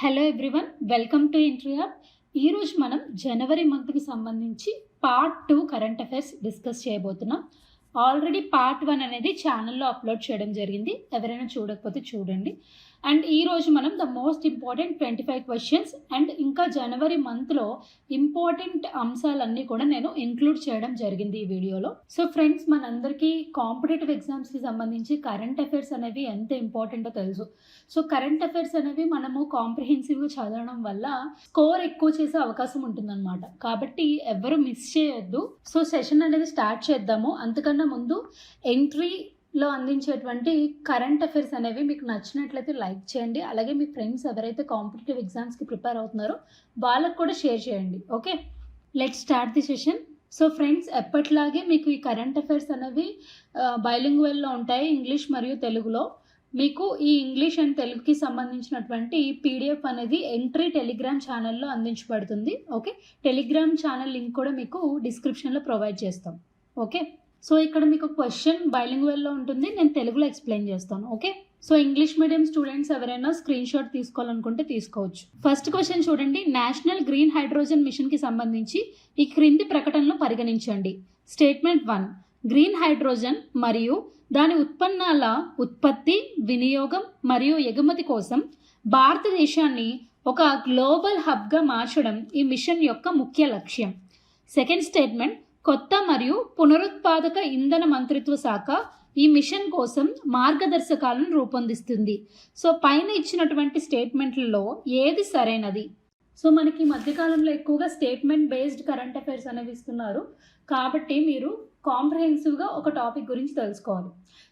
Hello everyone, welcome to entry app. ఈరోజు మనం జనవరి మంత్కి సంబంధించి పార్ట్ 2 కరెంట్ అఫైర్స్ డిస్కస్ చేయబోతున్నాం. ఆల్రెడీ పార్ట్ 1 అనేది ఛానల్లో అప్లోడ్ చేయడం జరిగింది. ఎవరైనా చూడకపోతే చూడండి. అండ్ ఈరోజు మనం the most important 25 questions and ఇంకా జనవరి మంత్లో ఇంపార్టెంట్ అంశాలన్నీ కూడా నేను ఇంక్లూడ్ చేయడం జరిగింది ఈ వీడియోలో. సో ఫ్రెండ్స్, మనందరికీ కాంపిటేటివ్ ఎగ్జామ్స్కి సంబంధించి కరెంట్ అఫైర్స్ అనేవి ఎంత ఇంపార్టెంటో తెలుసు. సో కరెంట్ అఫైర్స్ అనేవి మనము కాంప్రిహెన్సివ్గా చదవడం వల్ల స్కోర్ ఎక్కువ చేసే అవకాశం ఉంటుందన్నమాట. కాబట్టి ఎవరు మిస్ చేయొద్దు. సో సెషన్ అనేది స్టార్ట్ చేద్దాము. అంతకన్నా ముందు ఎంట్రీలో అందించేటువంటి కరెంట్ అఫైర్స్ అనేవి మీకు నచ్చినట్లయితే లైక్ చేయండి. అలాగే మీ ఫ్రెండ్స్ ఎవరైతే కాంపిటేటివ్ ఎగ్జామ్స్కి ప్రిపేర్ అవుతున్నారో వాళ్ళకు కూడా షేర్ చేయండి. Okay, let's start the session. So friends, ఎప్పట్లాగే మీకు ఈ కరెంట్ అఫైర్స్ అనేవి బైలింగ్వెల్లో ఉంటాయి, ఇంగ్లీష్ మరియు తెలుగులో. మీకు ఈ ఇంగ్లీష్ అండ్ తెలుగుకి సంబంధించినటువంటి పీడిఎఫ్ అనేది ఎంట్రీ టెలిగ్రామ్ ఛానల్లో అందించబడుతుంది. ఓకే, టెలిగ్రామ్ ఛానల్ లింక్ కూడా మీకు డిస్క్రిప్షన్లో ప్రొవైడ్ చేస్తాం. ఓకే, సో ఇక్కడ మీకు క్వశ్చన్ బైలింగ్వెల్లో ఉంటుంది, నేను తెలుగులో ఎక్స్ప్లెయిన్ చేస్తాను. Okay, so English medium students ఎవరైనా స్క్రీన్ షాట్ తీసుకోవాలనుకుంటే తీసుకోవచ్చు. ఫస్ట్ క్వశ్చన్ చూడండి. నేషనల్ గ్రీన్ హైడ్రోజన్ మిషన్కి సంబంధించి ఈ క్రింది ప్రకటనలు పరిగణించండి. స్టేట్మెంట్ 1, గ్రీన్ హైడ్రోజన్ మరియు దాని ఉత్పన్నాల ఉత్పత్తి, వినియోగం మరియు ఎగుమతి కోసం భారతదేశాన్ని ఒక గ్లోబల్ హబ్గా మార్చడం ఈ మిషన్ యొక్క ముఖ్య లక్ష్యం. సెకండ్ స్టేట్మెంట్, కొత్త మరియు పునరుత్పాదక ఇంధన మంత్రిత్వ శాఖ ఈ మిషన్ కోసం మార్గదర్శకాలను రూపొందిస్తుంది. సో పైన ఇచ్చినటువంటి స్టేట్మెంట్లలో ఏది సరైనది? సో మనకి మధ్యకాలంలో ఎక్కువగా స్టేట్మెంట్ బేస్డ్ కరెంట్ అఫైర్స్ అనేవి ఇస్తున్నారు. కాబట్టి మీరు కాంప్రహెన్సివ్గా ఒక టాపిక్ గురించి తెలుసుకోవాలి.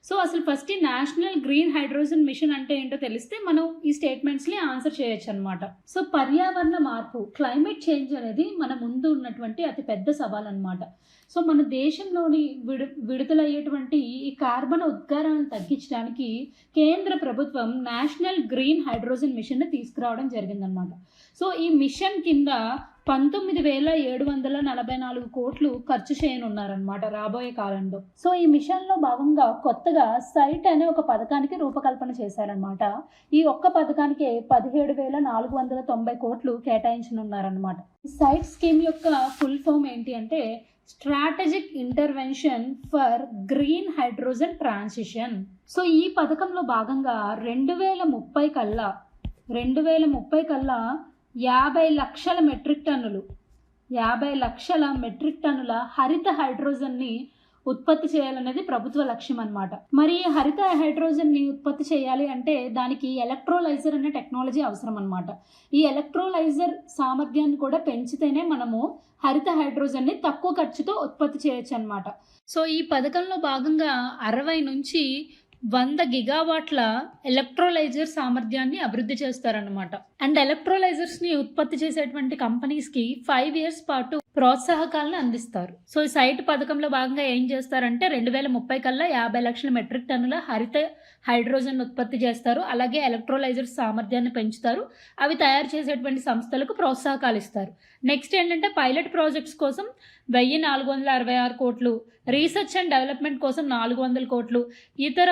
సో అసలు ఫస్ట్ ఈ నేషనల్ గ్రీన్ హైడ్రోజన్ మిషన్ అంటే ఏంటో తెలిస్తే మనం ఈ స్టేట్మెంట్స్ని ఆన్సర్ చేయొచ్చు అనమాట. సో పర్యావరణ మార్పు, క్లైమేట్ చేంజ్ అనేది మన ముందు ఉన్నటువంటి అతి పెద్ద సవాల్ అనమాట. సో మన దేశంలోని విడుదలయ్యేటువంటి ఈ కార్బన్ ఉద్గారాలను తగ్గించడానికి కేంద్ర ప్రభుత్వం నేషనల్ గ్రీన్ హైడ్రోజన్ మిషన్ని తీసుకురావడం జరిగిందనమాట. సో ఈ మిషన్ కింద 19,744 కోట్లు ఖర్చు చేయనున్నారనమాట రాబోయే కాలంలో. సో ఈ మిషన్లో భాగంగా కొత్తగా సైట్ అనే ఒక పథకానికి రూపకల్పన చేశారనమాట. ఈ ఒక్క పథకానికి 17,490 కోట్లు కేటాయించనున్నారనమాట. ఈ సైట్ స్కీమ్ యొక్క ఫుల్ ఫామ్ ఏంటి అంటే strategic intervention for green hydrogen transition. So ఈ పథకంలో భాగంగా 2030 కల్లా 50 లక్షల మెట్రిక్ టన్నుల హరిత హైడ్రోజన్ని ఉత్పత్తి చేయాలనేది ప్రభుత్వ లక్ష్యం అనమాట. మరి ఈ హరిత హైడ్రోజన్ని ఉత్పత్తి చేయాలి అంటే దానికి ఎలక్ట్రోలైజర్ అనే టెక్నాలజీ అవసరం అనమాట. ఈ ఎలక్ట్రోలైజర్ సామర్థ్యాన్ని కూడా పెంచితేనే మనము హరిత హైడ్రోజన్ని తక్కువ ఖర్చుతో ఉత్పత్తి చేయొచ్చు అనమాట. సో ఈ పథకంలో భాగంగా 60 నుంచి 100 గిగావాట్ల ఎలక్ట్రోలైజర్ సామర్థ్యాన్ని అభివృద్ధి చేస్తారనమాట. అండ్ ఎలక్ట్రోలైజర్స్ని ఉత్పత్తి చేసేటువంటి కంపెనీస్కి 5 years పాటు ప్రోత్సాహకాలను అందిస్తారు. సో ఈ సైట్ పథకంలో భాగంగా ఏం చేస్తారంటే 2030 కల్లా 50 లక్షల మెట్రిక్ టన్నుల హరిత హైడ్రోజన్ ఉత్పత్తి చేస్తారు. అలాగే ఎలక్ట్రోలైజర్స్ సామర్థ్యాన్ని పెంచుతారు. అవి తయారు చేసేటువంటి సంస్థలకు ప్రోత్సాహకాలు ఇస్తారు. నెక్స్ట్ ఏంటంటే పైలట్ ప్రాజెక్ట్స్ కోసం 1,466 కోట్లు, రీసెర్చ్ అండ్ డెవలప్మెంట్ కోసం 400 కోట్లు, ఇతర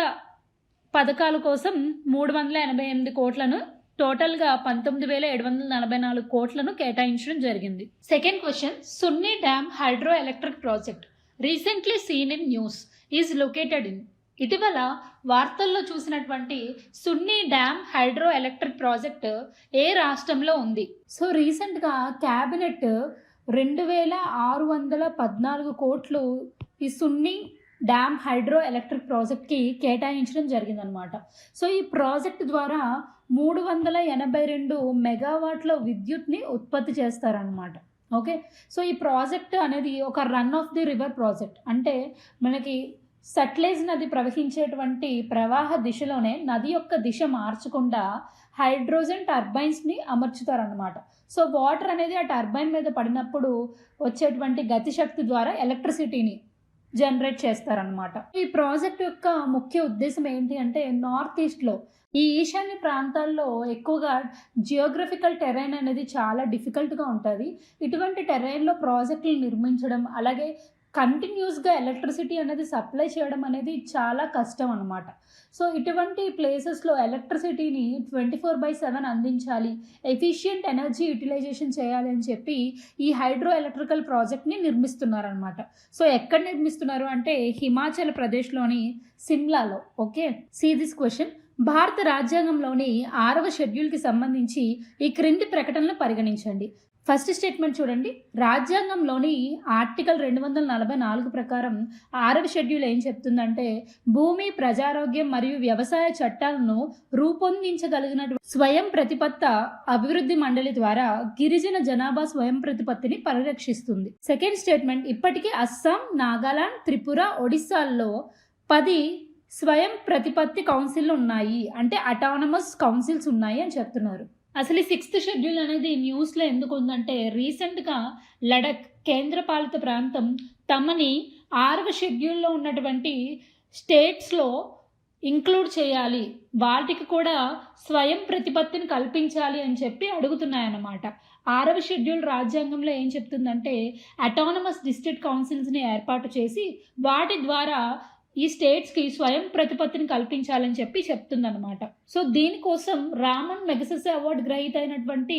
పథకాల కోసం 388 కోట్లను, టోటల్గా 19,744 కోట్లను కేటాయించడం జరిగింది. Second question, Sunni dam hydro electric project recently scene in news is located in. ఇటీవల వార్తల్లో చూసినటువంటి సున్నీ డ్యామ్ హైడ్రో ఎలక్ట్రిక్ ప్రాజెక్ట్ ఏ రాష్ట్రంలో ఉంది? సో రీసెంట్గా క్యాబినెట్ 2,614 కోట్లు ఈ సున్నీ డ్యామ్ హైడ్రో ఎలక్ట్రిక్ ప్రాజెక్ట్కి కేటాయించడం జరిగిందనమాట. సో ఈ ప్రాజెక్ట్ ద్వారా 382 మెగావాట్ల విద్యుత్ని ఉత్పత్తి చేస్తారనమాట. ఓకే, సో ఈ ప్రాజెక్ట్ అనేది ఒక run of the river project. అంటే మనకి సట్లెజ్ నది ప్రవహించేటువంటి ప్రవాహ దిశలోనే నది యొక్క దిశ మార్చకుండా హైడ్రోజన్ టర్బైన్స్ని అమర్చుతారనమాట. సో వాటర్ అనేది ఆ టర్బైన్ మీద పడినప్పుడు వచ్చేటువంటి గతిశక్తి ద్వారా ఎలక్ట్రిసిటీని జనరేట్ చేస్తారనమాట. ఈ ప్రాజెక్ట్ యొక్క ముఖ్య ఉద్దేశం ఏంటి అంటే నార్త్ ఈస్ట్లో ఈ ఈశాన్య ప్రాంతాల్లో ఎక్కువగా జియోగ్రఫికల్ టెరైన్ అనేది చాలా డిఫికల్ట్గా ఉంటుంది. ఇటువంటి టెరైన్లో ప్రాజెక్టులు నిర్మించడం, అలాగే కంటిన్యూస్గా ఎలక్ట్రిసిటీ అనేది సప్లై చేయడం అనేది చాలా కష్టం అనమాట. సో ఇటువంటి ప్లేసెస్లో ఎలక్ట్రిసిటీని 24/7 అందించాలి, ఎఫిషియంట్ ఎనర్జీ యూటిలైజేషన్ చేయాలి అని చెప్పి ఈ హైడ్రో ఎలక్ట్రికల్ ప్రాజెక్ట్ని నిర్మిస్తున్నారనమాట. సో ఎక్కడ నిర్మిస్తున్నారు అంటే హిమాచల్ ప్రదేశ్లోని సిమ్లాలో. Okay, see this question. భారత రాజ్యాంగంలోని 6వ షెడ్యూల్కి సంబంధించి ఈ క్రింది ప్రకటనలు పరిగణించండి. ఫస్ట్ స్టేట్మెంట్ చూడండి. రాజ్యాంగంలోని ఆర్టికల్ 244 ప్రకారం 6వ షెడ్యూల్ ఏం చెప్తుందంటే భూమి, ప్రజారోగ్యం మరియు వ్యవసాయ చట్టాలను రూపొందించగలిగిన స్వయం ప్రతిపత్త అభివృద్ధి మండలి ద్వారా గిరిజన జనాభా స్వయం ప్రతిపత్తిని పరిరక్షిస్తుంది. సెకండ్ స్టేట్మెంట్, ఇప్పటికీ అస్సాం, నాగాలాండ్, త్రిపుర, ఒడిస్సాల్లో 10 స్వయం ప్రతిపత్తి కౌన్సిల్లు ఉన్నాయి, అంటే అటానమస్ కౌన్సిల్స్ ఉన్నాయి అని చెప్తున్నారు. అసలు ఈ 6th షెడ్యూల్ అనేది న్యూస్లో ఎందుకు ఉందంటే రీసెంట్గా లడఖ్ కేంద్రపాలిత ప్రాంతం తమని 6వ షెడ్యూల్లో ఉన్నటువంటి స్టేట్స్లో ఇంక్లూడ్ చేయాలి, వాటికి కూడా స్వయం ప్రతిపత్తిని కల్పించాలి అని చెప్పి అడుగుతున్నాయన్నమాట. 6వ షెడ్యూల్ రాజ్యాంగంలో ఏం చెప్తుందంటే అటానమస్ డిస్ట్రిక్ట్ కౌన్సిల్స్ని ఏర్పాటు చేసి వాటి ద్వారా ఈ స్టేట్స్కి స్వయం ప్రతిపత్తిని కల్పించాలని చెప్పి చెప్తుందన్నమాట. సో దీనికోసం రామన్ మెగసెసే అవార్డు గ్రహీత అయినటువంటి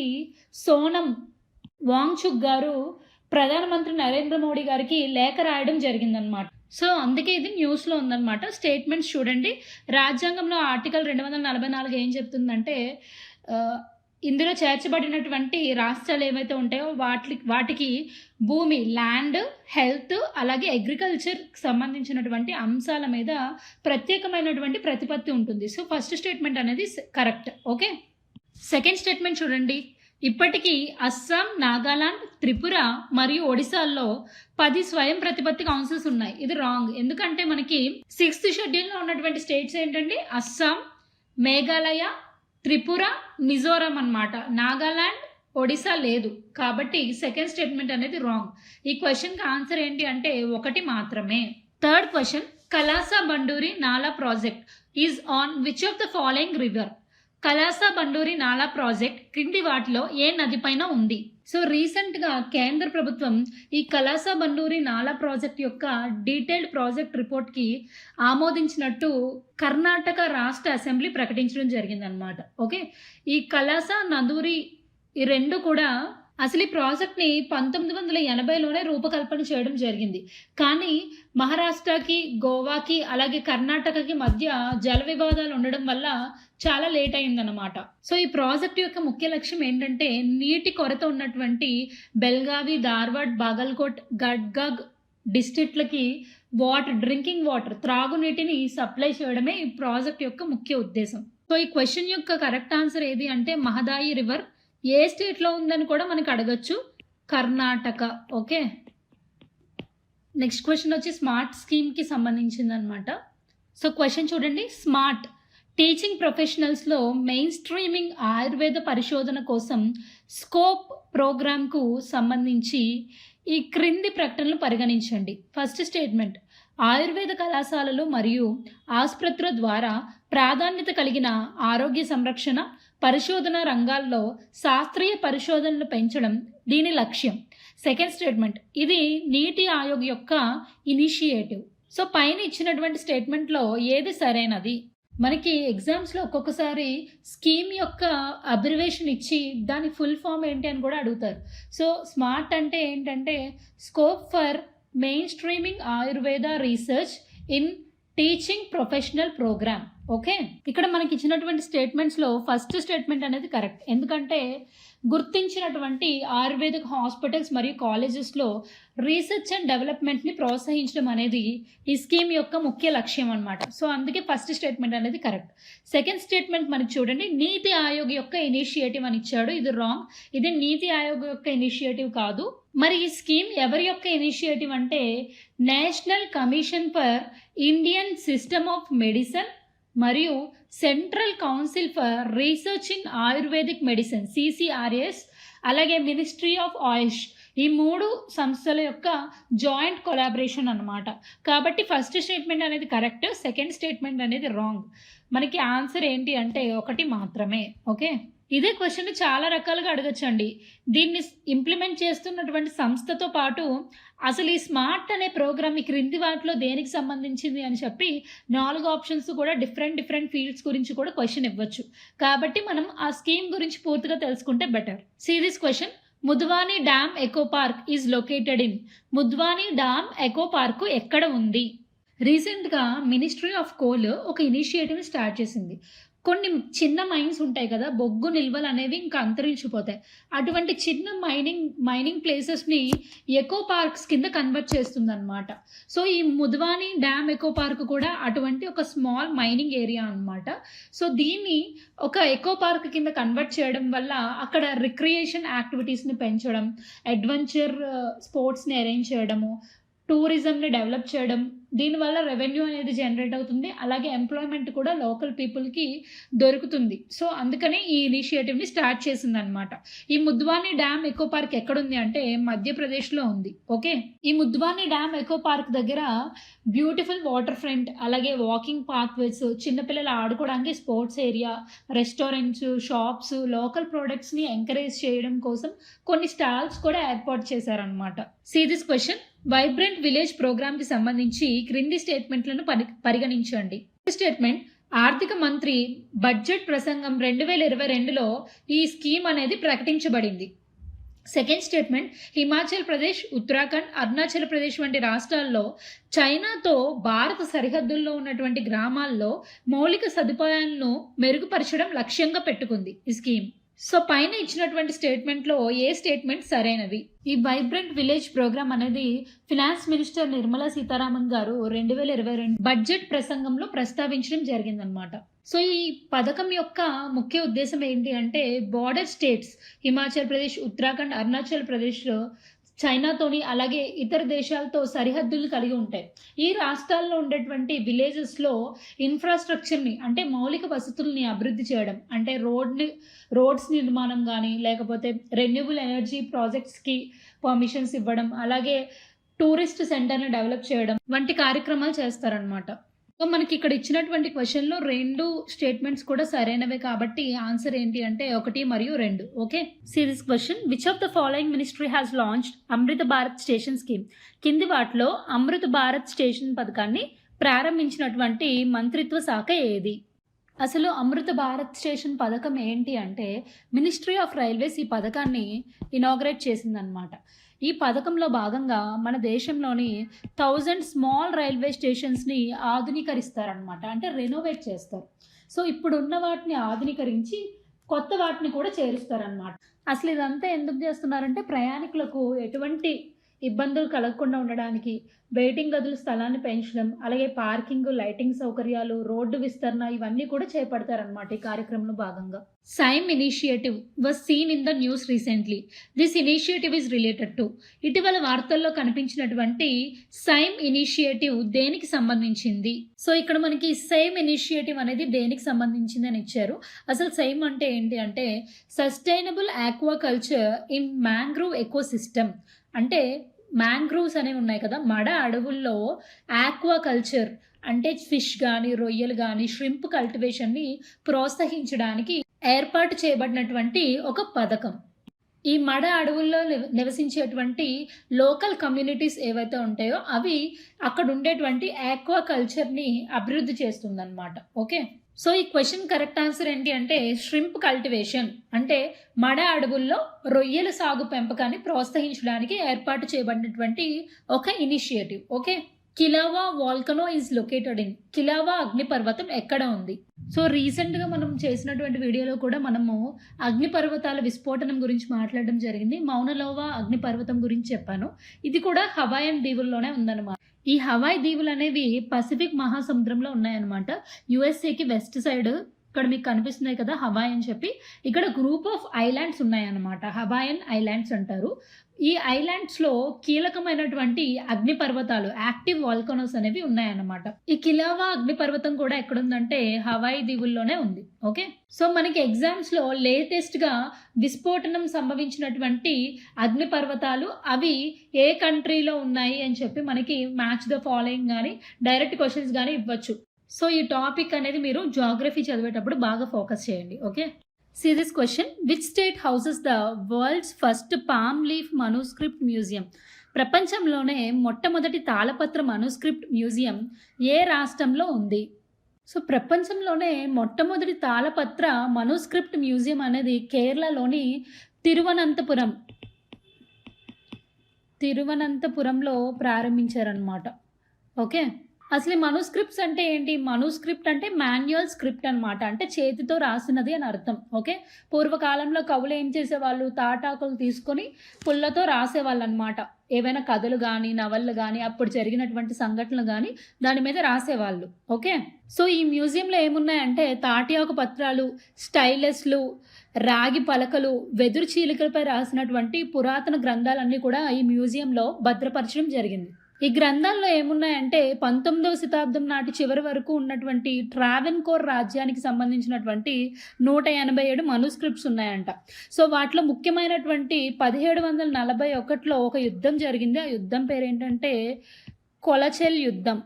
సోనం వాంగ్చుక్ గారు ప్రధానమంత్రి నరేంద్ర మోడీ గారికి లేఖ రాయడం జరిగిందనమాట. సో అందుకే ఇది న్యూస్లో ఉందన్నమాట. స్టేట్మెంట్స్ చూడండి. రాజ్యాంగంలో ఆర్టికల్ 244 ఏం చెప్తుందంటే ఇందులో చేర్చబడినటువంటి రాష్ట్రాలు ఏవైతే ఉంటాయో వాటికి భూమి, ల్యాండ్, హెల్త్, అలాగే అగ్రికల్చర్కి సంబంధించినటువంటి అంశాల మీద ప్రత్యేకమైనటువంటి ప్రతిపత్తి ఉంటుంది. సో ఫస్ట్ స్టేట్మెంట్ అనేది కరెక్ట్. ఓకే, సెకండ్ స్టేట్మెంట్ చూడండి. ఇప్పటికీ అస్సాం, నాగాలాండ్, త్రిపుర మరియు ఒడిశాల్లో 10 స్వయం ప్రతిపత్తి కౌన్సిల్స్ ఉన్నాయి. ఇది రాంగ్. ఎందుకంటే మనకి 6th షెడ్యూల్లో ఉన్నటువంటి స్టేట్స్ ఏంటండి అస్సాం, మేఘాలయ, త్రిపుర, మిజోరం అన్నమాట. నాగాలాండ్, ఒడిశా లేదు. కాబట్టి సెకండ్ స్టేట్మెంట్ అనేది రాంగ్. ఈ క్వశ్చన్కి ఆన్సర్ ఏంటి అంటే 1 మాత్రమే. థర్డ్ క్వశ్చన్, కలాసా బండూరి నాలా project is on which of the following river? Kalasa Banduri నాలా ప్రాజెక్ట్ క్రింది వాటిలో ఏ నది పైన ఉంది? సో రీసెంట్గా కేంద్ర ప్రభుత్వం ఈ కలాసా బండూరి నాలా ప్రాజెక్ట్ యొక్క డీటెయిల్డ్ ప్రాజెక్ట్ రిపోర్ట్కి ఆమోదించినట్టు కర్ణాటక రాష్ట్ర అసెంబ్లీ ప్రకటించడం జరిగిందనమాట. ఓకే, ఈ కలాసా నందూరి ఈ రెండు కూడా అసలు ఈ ప్రాజెక్ట్ని 1980లోనే రూపకల్పన చేయడం జరిగింది. కానీ మహారాష్ట్రకి, గోవాకి, అలాగే కర్ణాటకకి మధ్య జల వివాదాలు ఉండడం వల్ల చాలా లేట్ అయిందన్నమాట. సో ఈ ప్రాజెక్ట్ యొక్క ముఖ్య లక్ష్యం ఏంటంటే నీటి కొరత ఉన్నటువంటి బెల్గావి, ధార్వాడ్, బాగల్కోట్, గడ్గాగ్ డిస్ట్రిక్ట్లకి డ్రింకింగ్ వాటర్, త్రాగునీటిని సప్లై చేయడమే ఈ ప్రాజెక్ట్ యొక్క ముఖ్య ఉద్దేశం. సో ఈ క్వశ్చన్ యొక్క కరెక్ట్ ఆన్సర్ ఏది అంటే మహదాయి రివర్ ఏ స్టేట్లో ఉందని కూడా మనకు అడగచ్చు, కర్ణాటక. ఓకే, నెక్స్ట్ క్వశ్చన్ వచ్చి స్మార్ట్ స్కీమ్కి సంబంధించింది అనమాట. సో క్వశ్చన్ చూడండి. స్మార్ట్ టీచింగ్ ప్రొఫెషనల్స్లో మెయిన్ స్ట్రీమింగ్ ఆయుర్వేద పరిశోధన కోసం స్కోప్ ప్రోగ్రామ్కు సంబంధించి ఈ క్రింది ప్రకటనలు పరిగణించండి. ఫస్ట్ స్టేట్మెంట్, ఆయుర్వేద కళాశాలలు మరియు ఆసుపత్రుల ద్వారా ప్రాధాన్యత కలిగిన ఆరోగ్య సంరక్షణ, పరిశోధన రంగాల్లో శాస్త్రీయ పరిశోధనలు పెంచడం దీని లక్ష్యం. సెకండ్ స్టేట్మెంట్, ఇది నీతి ఆయోగ్ యొక్క ఇనిషియేటివ్. సో పైన ఇచ్చినటువంటి స్టేట్మెంట్లో ఏది సరైనది? మనకి ఎగ్జామ్స్లో ఒక్కొక్కసారి స్కీమ్ యొక్క అబ్రివేషన్ ఇచ్చి దాని ఫుల్ ఫామ్ ఏంటి అని కూడా అడుగుతారు. సో స్మార్ట్ అంటే ఏంటంటే scope for main streaming Ayurveda research in teaching professional programme. Okay, ఇక్కడ మనకి ఇచ్చినటువంటి స్టేట్మెంట్స్లో ఫస్ట్ స్టేట్మెంట్ అనేది కరెక్ట్. ఎందుకంటే గుర్తించినటువంటి ఆయుర్వేదిక్ హాస్పిటల్స్ మరియు కాలేజెస్లో రీసెర్చ్ అండ్ డెవలప్మెంట్ని ప్రోత్సహించడం అనేది ఈ స్కీమ్ యొక్క ముఖ్య లక్ష్యం అనమాట. సో అందుకే ఫస్ట్ స్టేట్మెంట్ అనేది కరెక్ట్. సెకండ్ స్టేట్మెంట్ మనకి చూడండి, నీతి ఆయోగ్ యొక్క ఇనిషియేటివ్ అని ఇచ్చాడు. ఇది రాంగ్. ఇది నీతి ఆయోగ్ యొక్క ఇనిషియేటివ్ కాదు. మరి ఈ స్కీమ్ ఎవరి యొక్క ఇనిషియేటివ్ అంటే national commission for Indian system of medicine మరియు central council for research in ayurvedic medicine CCRS, అలాగే మినిస్ట్రీ ఆఫ్ ఆయుష్, ఈ 3 సంస్థల యొక్క జాయింట్ కొలాబరేషన్ అనమాట. కాబట్టి ఫస్ట్ స్టేట్మెంట్ అనేది కరెక్ట్, సెకండ్ స్టేట్మెంట్ అనేది రాంగ్. మనకి ఆన్సర్ ఏంటి అంటే 1 మాత్రమే. ఓకే. ఇదే క్వెషన్ చాలా రకాలుగా అడగొచ్చండి. దీన్ని ఇంప్లిమెంట్ చేస్తున్నటువంటి సంస్థతో పాటు అసలు ఈ స్మార్ట్ అనే ప్రోగ్రామ్ ఈ క్రింది వాటిలో దేనికి సంబంధించింది అని చెప్పి 4 ఆప్షన్స్ కూడా డిఫరెంట్ ఫీల్డ్స్ గురించి కూడా క్వెషన్ ఇవ్వచ్చు. కాబట్టి మనం ఆ స్కీమ్ గురించి పూర్తిగా తెలుసుకుంటే better. See this question. Mudwani dam eco park is located in. Mudwani dam eco park ఎక్కడ ఉంది? రీసెంట్‌గా మినిస్ట్రీ ఆఫ్ కోల్ ఒక ఇనిషియేటివ్‌ని స్టార్ట్ చేసింది. కొన్ని చిన్న మైన్స్ ఉంటాయి కదా! బొగ్గు నిల్వలు అనేవి ఇంకా అంతరించిపోతాయి. అటువంటి చిన్న మైనింగ్ ప్లేసెస్‌ని ఎకో పార్క్స్ కింద కన్వర్ట్ చేస్తుందనమాట. సో, ఈ ముద్వాని డ్యామ్ ఎకో పార్క్ కూడా అటువంటి ఒక స్మాల్ మైనింగ్ ఏరియా అనమాట. సో, దీన్ని ఒక ఎకో పార్క్ కింద కన్వర్ట్ చేయడం వల్ల అక్కడ రిక్రియేషన్ యాక్టివిటీస్‌ని పెంచడం, అడ్వెంచర్ స్పోర్ట్స్‌ని అరేంజ్ చేయడము, టూరిజంని డెవలప్ చేయడం, దీనివల్ల రెవెన్యూ అనేది జనరేట్ అవుతుంది. అలాగే ఎంప్లాయ్మెంట్ కూడా లోకల్ పీపుల్‌కి దొరుకుతుంది. సో, అందుకని ఈ ఇనిషియేటివ్‌ని స్టార్ట్ చేసిందనమాట. ఈ ముద్వాని డ్యామ్ ఎకో పార్క్ ఎక్కడుంది అంటే మధ్యప్రదేశ్‌లో ఉంది. ఓకే. ఈ ముద్వాని డ్యామ్ ఎకో పార్క్ దగ్గర బ్యూటిఫుల్ వాటర్ ఫ్రంట్, అలాగే వాకింగ్ పాత్‌వేస్, చిన్నపిల్లలు ఆడుకోవడానికి sports area, restaurants, shops, local ప్రొడక్ట్స్‌ని ఎంకరేజ్ చేయడం కోసం కొన్ని స్టాల్స్ కూడా ఏర్పాటు చేశారనమాట. See this question. Vibrant village ప్రోగ్రామ్‌కి సంబంధించి క్రింది స్టేట్మెంట్లను పరిగణించండి. స్టేట్మెంట్. ఆర్థిక మంత్రి బడ్జెట్ ప్రసంగం 2022లో ఈ స్కీమ్ అనేది ప్రకటించబడింది. Second statement. హిమాచల్ ప్రదేశ్, ఉత్తరాఖండ్, అరుణాచల్ ప్రదేశ్ వంటి రాష్ట్రాల్లో చైనాతో భారత సరిహద్దుల్లో ఉన్నటువంటి గ్రామాల్లో మౌలిక సదుపాయాలను మెరుగుపరచడం లక్ష్యంగా పెట్టుకుంది ఈ స్కీమ్. సో, పైన ఇచ్చినటువంటి స్టేట్మెంట్‌లో ఏ స్టేట్మెంట్ సరైనవి? ఈ వైబ్రెంట్ విలేజ్ ప్రోగ్రామ్ అనేది ఫినాన్స్ మినిస్టర్ నిర్మలా సీతారామన్ గారు 2022 బడ్జెట్ ప్రసంగంలో ప్రస్తావించడం జరిగిందనమాట. సో, ఈ పథకం యొక్క ముఖ్య ఉద్దేశం ఏంటి అంటే బోర్డర్ స్టేట్స్ హిమాచల్ ప్రదేశ్, ఉత్తరాఖండ్, అరుణాచల్ ప్రదేశ్‌లో చైనాతోని అలాగే ఇతర దేశాలతో సరిహద్దులు కలిగి ఉంటాయి. ఈ రాష్ట్రాల్లో ఉండేటువంటి విలేజెస్‌లో ఇన్‌ఫ్రాస్ట్రక్చర్‌ని అంటే మౌలిక వసతుల్ని అభివృద్ధి చేయడం, అంటే రోడ్స్ నిర్మాణం గానీ, లేకపోతే రెన్యూబుల్ ఎనర్జీ ప్రాజెక్ట్స్‌కి పర్మిషన్స్ ఇవ్వడం, అలాగే టూరిస్ట్ సెంటర్‌ని డెవలప్ చేయడం వంటి కార్యక్రమాలు చేస్తారనమాట. సో, మనకి ఇక్కడ ఇచ్చినటువంటి క్వెషన్‌లో 2 స్టేట్మెంట్స్ కూడా సరైనవే కాబట్టి ఆన్సర్ ఏంటి అంటే 1 మరియు 2. Okay. See this question. Which of the following ministry has launched Amrit Bharat station scheme? కింది వాటిలో అమృత భారత్ స్టేషన్ పథకాన్ని ప్రారంభించినటువంటి మంత్రిత్వ శాఖ ఏది? అసలు అమృత భారత్ స్టేషన్ పథకం ఏంటి అంటే మినిస్ట్రీ ఆఫ్ రైల్వేస్ ఈ పథకాన్ని ఇనాగ్రేట్ చేసిందనమాట. ఈ పథకంలో భాగంగా మన దేశంలోని 1000 స్మాల్ రైల్వే స్టేషన్స్‌ని ఆధునీకరిస్తారనమాట. అంటే రెనోవేట్ చేస్తారు. సో, ఇప్పుడున్న వాటిని ఆధునీకరించి కొత్త వాటిని కూడా చేరుస్తారనమాట. అసలు ఇదంతా ఎందుకు చేస్తున్నారంటే ప్రయాణికులకు ఎటువంటి ఇబ్బందులు కలగకుండా ఉండడానికి, వెయిటింగ్ గదుల స్థలాన్ని పెంచడం, అలాగే పార్కింగ్, లైటింగ్ సౌకర్యాలు, రోడ్డు విస్తరణ ఇవన్నీ కూడా చేపడతారనమాట ఈ కార్యక్రమంలో భాగంగా. Same initiative was seen in the news recently. This initiative is related to. ఇటీవల వార్తల్లో కనిపించినటువంటి సైమ్ ఇనిషియేటివ్ దేనికి సంబంధించింది? సో, ఇక్కడ మనకి సైమ్ ఇనిషియేటివ్ అనేది దేనికి సంబంధించింది అని ఇచ్చారు. అసలు సైమ్ అంటే ఏంటి అంటే sustainable aquaculture in mangrove ecosystem. అంటే మ్యాంగ్రోవ్స్ అనేవి ఉన్నాయి కదా, మడ అడవుల్లో ఆక్వాకల్చర్ అంటే ఫిష్ కానీ, రొయ్యలు కానీ, ష్రింప్ కల్టివేషన్ని ప్రోత్సహించడానికి ఏర్పాటు చేయబడినటువంటి ఒక పథకం. ఈ మడ అడవుల్లో నివసించేటువంటి లోకల్ కమ్యూనిటీస్ ఏవైతే ఉంటాయో అవి అక్కడ ఉండేటువంటి ఆక్వాకల్చర్ని అభివృద్ధి చేస్తుందన్నమాట. ఓకే. సో, ఈ క్వెషన్ కరెక్ట్ ఆన్సర్ ఏంటి అంటే ష్రింప్ కల్టివేషన్ అంటే మడ అడవుల్లో రొయ్యల సాగు పెంపకాన్ని ప్రోత్సహించడానికి ఏర్పాటు చేయబడినటువంటి ఒక initiative. Okay. Kilauea volcano is located in. Kilauea అగ్నిపర్వతం ఎక్కడ ఉంది? సో, రీసెంట్‌గా మనం చేసినటువంటి వీడియోలో కూడా మనము అగ్నిపర్వతాల విస్ఫోటనం గురించి మాట్లాడడం జరిగింది. మౌనలోవా అగ్నిపర్వతం గురించి చెప్పాను. ఇది కూడా హవాయన్ దీవుల్లోనే ఉందన్నమాట. ఈ హవాయ్ దీవులు అనేవి పసిఫిక్ మహాసముద్రంలో ఉన్నాయన్నమాట. యుఎస్ఏకి వెస్ట్ సైడ్ ఇక్కడ మీకు కనిపిస్తున్నాయి కదా హవాయ్ అని చెప్పి, ఇక్కడ గ్రూప్ ఆఫ్ ఐలాండ్స్ ఉన్నాయన్నమాట. హవాయన్ ఐలాండ్స్ అంటారు. ఈ ఐలాండ్స్‌లో కీలకమైనటువంటి అగ్నిపర్వతాలు, యాక్టివ్ వాల్కనోస్ అనేవి ఉన్నాయన్నమాట. ఈ కిలావా అగ్నిపర్వతం కూడా ఎక్కడుందంటే హవాయ్ దీవుల్లోనే ఉంది. ఓకే. సో, మనకి ఎగ్జామ్స్‌లో లేటెస్ట్‌గా విస్ఫోటనం సంభవించినటువంటి అగ్నిపర్వతాలు అవి ఏ కంట్రీలో ఉన్నాయి అని చెప్పి మనకి మ్యాచ్ ద ఫాలోయింగ్ కానీ, డైరెక్ట్ క్వశ్చన్స్ కానీ ఇవ్వచ్చు. సో, ఈ టాపిక్ అనేది మీరు జియోగ్రఫీ చదివేటప్పుడు బాగా ఫోకస్ చేయండి. Okay. See this question. Which state houses the world's first palm leaf manuscript museum? ప్రపంచంలోనే మొట్టమొదటి తాళపత్ర మనుస్క్రిప్ట్ మ్యూజియం ఏ రాష్ట్రంలో ఉంది? సో ప్రపంచంలోనే మొట్టమొదటి తాళపత్ర మనుస్క్రిప్ట్ మ్యూజియం అనేది కేరళలోని తిరువనంతపురంలో ప్రారంభించారనమాట. ఓకే, అసలు మనుస్క్రిప్ట్స్ అంటే ఏంటి? మనుస్క్రిప్ట్ అంటే మాన్యువల్ స్క్రిప్ట్ అనమాట, అంటే చేతితో రాసినది అని అర్థం. ఓకే, పూర్వకాలంలో కవులు ఏం చేసేవాళ్ళు? తాటాకులు తీసుకొని పుల్లతో రాసేవాళ్ళు అనమాట. ఏవైనా కథలు కానీ నవళ్ళు కానీ అప్పుడు జరిగినటువంటి సంఘటనలు కానీ దాని మీద రాసేవాళ్ళు. ఓకే, సో ఈ మ్యూజియంలో ఏమున్నాయంటే తాటి ఆకు పత్రాలు, స్టైలస్లు, రాగి పలకలు, వెదురు చీలికలపై రాసినటువంటి పురాతన గ్రంథాలన్నీ కూడా ఈ మ్యూజియంలో భద్రపరచడం జరిగింది. ఈ గ్రంథాల్లో ఏమున్నాయంటే 19వ శతాబ్దం నాటి చివరి వరకు ఉన్నటువంటి ట్రావెన్కోర్ రాజ్యానికి సంబంధించినటువంటి 187 మనుస్క్రిప్ట్స్ ఉన్నాయంట. సో వాటిలో ముఖ్యమైనటువంటి 1741లో ఒక యుద్ధం జరిగింది. ఆ యుద్ధం పేరు ఏంటంటే కొలచెల్ యుద్ధం.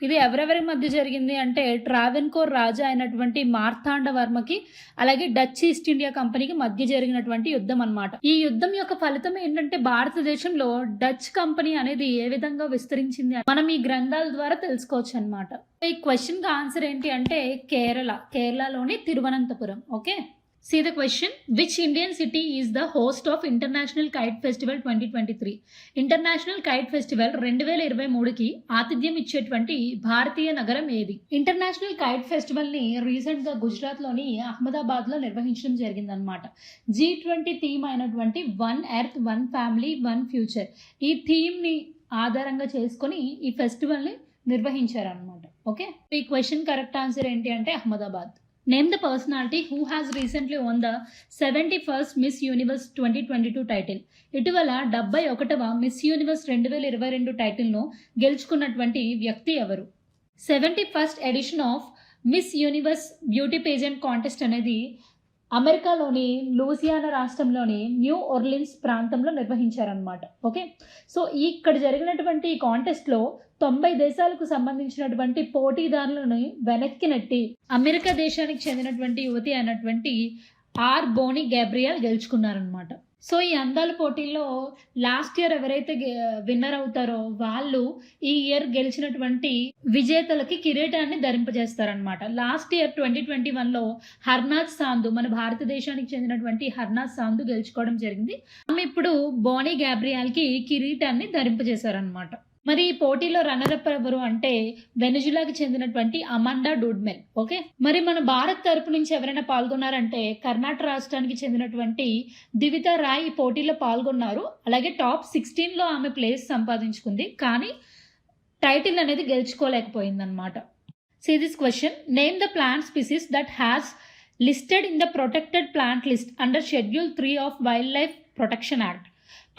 ఇది ఎవరెవరి మధ్య జరిగింది అంటే ట్రావెన్కోర్ రాజా అయినటువంటి మార్తాండవర్మకి అలాగే డచ్ ఈస్ట్ ఇండియా కంపెనీకి మధ్య జరిగినటువంటి యుద్ధం అన్నమాట. ఈ యుద్ధం యొక్క ఫలితం ఏంటంటే భారతదేశంలో డచ్ కంపెనీ అనేది ఏ విధంగా విస్తరించింది మనం ఈ గ్రంథాల ద్వారా తెలుసుకోవచ్చు అన్నమాట. ఈ క్వశ్చన్ కి ఆన్సర్ ఏంటి అంటే కేరళలోని Thiruvananthapuram. Okay, see the question. Which Indian city is the host of International Kite Festival 2023? International kite festival 2023కి ఆతిథ్యం ఇచ్చేటువంటి భారతీయ నగరం ఏది? ఇంటర్నేషనల్ కైట్ ఫెస్టివల్ ని రీసెంట్ గా గుజరాత్ లోని అహ్మదాబాద్ లో నిర్వహించడం జరిగిందనమాట. G20 థీమ్ అయినటువంటి one earth, one family, one future, ఈ థీమ్ ని ఆధారంగా చేసుకొని ఈ ఫెస్టివల్ ని నిర్వహించారనమాట. ఓకే, ఈ క్వశ్చన్ కరెక్ట్ ఆన్సర్ ఏంటి అంటే Ahmedabad. Name the personality who has recently won the 71st Miss Universe 2022 title. ఇటీవల 71వ మిస్ యూనివర్స్ 2022 టైటిల్ను గెలుచుకున్నటువంటి వ్యక్తి ఎవరు? 71st edition of Miss Universe beauty pageant contest అనేది అమెరికాలోని లూసియానా రాష్ట్రంలోని న్యూ ఓర్లిన్స్ ప్రాంతంలో నిర్వహించారనమాట. ఓకే, సో ఇక్కడ జరిగినటువంటి ఈ కాంటెస్ట్లో 90 దేశాలకు సంబంధించినటువంటి పోటీదారులను వెనక్కి నెట్టి అమెరికా దేశానికి చెందినటువంటి యువతి అయినటువంటి ఆర్ బోనీ గ్యాబ్రియల్ గెలుచుకున్నారనమాట. సో ఈ అందాల పోటీల్లో లాస్ట్ ఇయర్ ఎవరైతే విన్నర్ అవుతారో వాళ్ళు ఈ ఇయర్ గెలిచినటువంటి విజేతలకి కిరీటాన్ని ధరింపజేస్తారనమాట. లాస్ట్ ఇయర్ 2021లో హర్నాథ్ సాంధు, మన భారతదేశానికి చెందినటువంటి హర్నాథ్ సాంధు గెలుచుకోవడం జరిగింది. ఆమె ఇప్పుడు బోనీ గ్యాబ్రియాల్కి కిరీటాన్ని ధరింపజేశారనమాట. మరి ఈ పోటీలో రన్నరప్ ఎవరు అంటే వెనిజులాకి చెందినటువంటి అమాండా డూడ్మెల్. ఓకే, మరి మన భారత్ తరపు నుంచి ఎవరైనా పాల్గొన్నారంటే కర్ణాటక రాష్ట్రానికి చెందినటువంటి దివితా రాయ్ ఈ పోటీలో పాల్గొన్నారు. అలాగే టాప్ 16లో ఆమె ప్లేస్ సంపాదించుకుంది, కానీ టైటిల్ అనేది గెలుచుకోలేకపోయిందన్నమాట. See this question. Name the plant species that has listed in the protected plant list under Schedule 3 of Wildlife Protection Act.